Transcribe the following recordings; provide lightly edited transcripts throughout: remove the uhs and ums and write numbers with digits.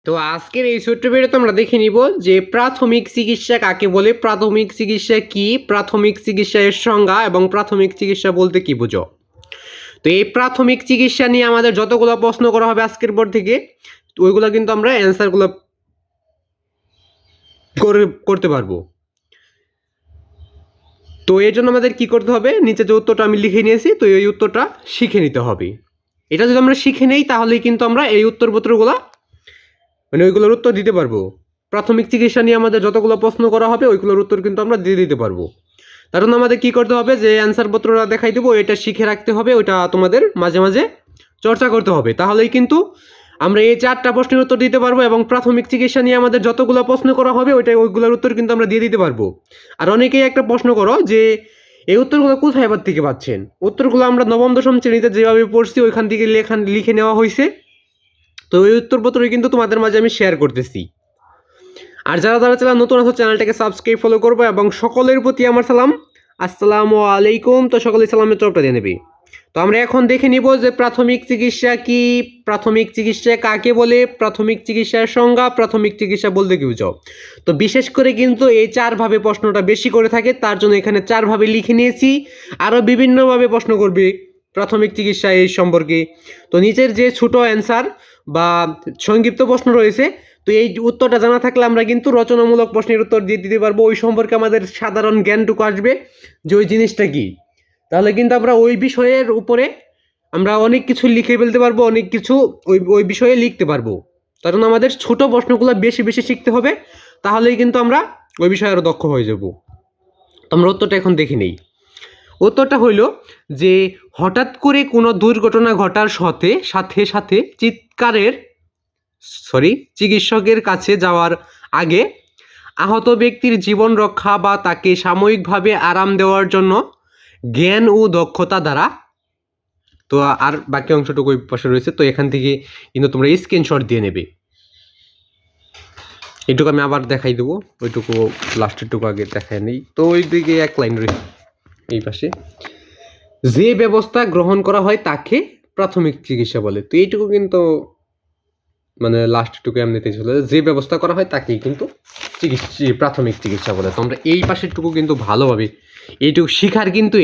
তো আজকের এই ছোট্ট ভিডিওতে আমরা দেখে নিব যে প্রাথমিক চিকিৎসা কাকে বলে, প্রাথমিক চিকিৎসা কি, প্রাথমিক চিকিৎসা এর সংজ্ঞা এবং প্রাথমিক চিকিৎসা বলতে কি বুঝো। তো এই প্রাথমিক চিকিৎসা নিয়ে আমাদের যতগুলো প্রশ্ন করা হবে আজকের পর থেকে ওইগুলো কিন্তু আমরা অ্যান্সারগুলো করতে পারবো। তো এর জন্য আমাদের কি করতে হবে, নিচে যে উত্তরটা আমি লিখে নিয়েছি তো এই উত্তরটা শিখে নিতে হবে। এটা যদি আমরা শিখে নেই তাহলেই কিন্তু আমরা এই উত্তরপত্রগুলো ওইগুলোর উত্তর দিতে পারবো। প্রাথমিক চিকিৎসা নিয়ে আমাদের যতগুলো প্রশ্ন করা হবে ওইগুলোর উত্তর কিন্তু আমরা দিয়ে দিতে পারবো। তার জন্য আমাদের কী করতে হবে, যে অ্যান্সারপত্রটা দেখাই দেবো এটা শিখে রাখতে হবে, ওইটা তোমাদের মাঝে মাঝে চর্চা করতে হবে। তাহলেই কিন্তু আমরা এই 4টা প্রশ্নের উত্তর দিতে পারবো এবং প্রাথমিক চিকিৎসা নিয়ে আমাদের যতগুলো প্রশ্ন করা হবে ওইগুলোর উত্তর কিন্তু আমরা দিয়ে দিতে পারবো। আর অনেকেই একটা প্রশ্ন করো যে এই উত্তরগুলো কোথায় এবার থেকে পাচ্ছেন। উত্তরগুলো আমরা নবম দশম শ্রেণীতে যেভাবে পড়ছি ওইখান থেকে লিখে নেওয়া হয়েছে। তো ওই উত্তরপত্রই কিন্তু তোমাদের মাঝে আমি শেয়ার করতেছি। আর যারা নতুন আছো চ্যানেলটাকে সাবস্ক্রাইব ফলো করবো এবং সকলের প্রতি আমার সালাম, আসসালামু আলাইকুম। তো সকলে সালামের চপটা দিয়ে নেবে। তো আমরা এখন দেখে নিব যে প্রাথমিক চিকিৎসা কি, প্রাথমিক চিকিৎসা কাকে বলে, প্রাথমিক চিকিৎসার সংজ্ঞা, প্রাথমিক চিকিৎসা বলতে কি বুঝো। তো বিশেষ করে কিন্তু এই 4ভাবে প্রশ্নটা বেশি করে থাকে, তার জন্য এখানে 4ভাবে লিখে নিয়েছি। আরও বিভিন্নভাবে প্রশ্ন করবে প্রাথমিক চিকিৎসা এই সম্পর্কে। তো নিচের যে ছোট অ্যান্সার বা সংক্ষিপ্ত প্রশ্ন রয়েছে তো এই উত্তরটা জানা থাকলে আমরা কিন্তু রচনামূলক প্রশ্নের উত্তর দিয়ে দিতে পারবো। ওই সম্পর্কে আমাদের সাধারণ জ্ঞানটুকু আসবে যে ওই জিনিসটা কি, তাহলে কিন্তু আমরা ওই বিষয়ের উপরে আমরা অনেক কিছু লিখে ফেলতে পারবো, অনেক কিছু ওই বিষয়ে লিখতে পারবো। তার জন্য আমাদের ছোট প্রশ্নগুলো বেশি বেশি শিখতে হবে, তাহলেই কিন্তু আমরা ওই বিষয়ে আরও দক্ষ হয়ে যাব। আমরা উত্তরটা এখন দেখে নেই। উত্তরটা হইল যে হঠাৎ করে কোনো দুর্ঘটনা ঘটার সাথে সাথে সাথে চিকিৎসকের কাছে যাওয়ার আগে আহত ব্যক্তির জীবন রক্ষা বা তাকে সাময়িকভাবে আরাম দেওয়ার জন্য জ্ঞান ও দক্ষতা দ্বারা। তো আর বাকি অংশটুকু ওই পাশে রয়েছে, তো এখান থেকে কিন্তু তোমরা স্ক্রিনশট দিয়ে নেবে। এইটুকু আমি আবার দেখাই দেবো, ওইটুকু লাস্টেরটুকু আগে দেখায় নেই। তো ওই দিকে এক লাইন রয়েছে এই পাশে, যে ব্যবস্থা গ্রহণ করা হয় তাকে প্রাথমিক চিকিৎসা বলে। তো এইটুকু কিন্তু মানে লাস্টটুকু এমনিতে ছিল, যে ব্যবস্থা করা হয় তাকেই কিন্তু প্রাথমিক চিকিৎসা বলে। তো আমরা এই পাশেরটুকু কিন্তু ভালোভাবে এইটুকু শিখার কিন্তু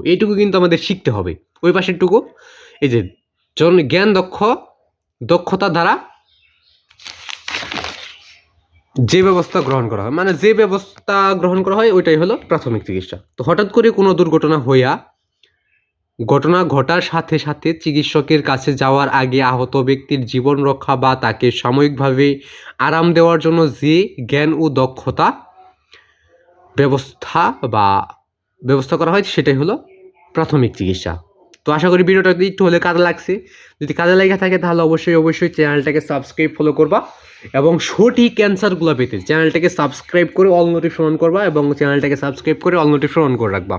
এইটুকু কিন্তু আমাদের শিখতে হবে। ওই পাশেরটুকু এই যে জ্ঞান দক্ষতা দ্বারা যে ব্যবস্থা গ্রহণ করা হয়, মানে যে ব্যবস্থা গ্রহণ করা হয় ওইটাই হলো প্রাথমিক চিকিৎসা। তো হঠাৎ করে কোনো ঘটনা ঘটার সাথে সাথে চিকিৎসকের কাছে যাওয়ার আগে আহত ব্যক্তির জীবন রক্ষা বা তাকে সাময়িকভাবে আরাম দেওয়ার জন্য যে জ্ঞান ও দক্ষতা ব্যবস্থা করা হয় সেটাই হলো প্রাথমিক চিকিৎসা। তো আশা করি ভিডিওটা একটু হলে কাজে লাগছে। যদি কাজে লেগে থাকে তাহলে অবশ্যই চ্যানেলটাকে সাবস্ক্রাইব ফলো করবা এবং সঠিক অ্যান্সারগুলো পেতে চ্যানেলটাকে সাবস্ক্রাইব করে অল নোটিফিকেশন অন করবা এবং চ্যানেলটাকে সাবস্ক্রাইব করে অল নোটিফিকেশন অন করে রাখবা।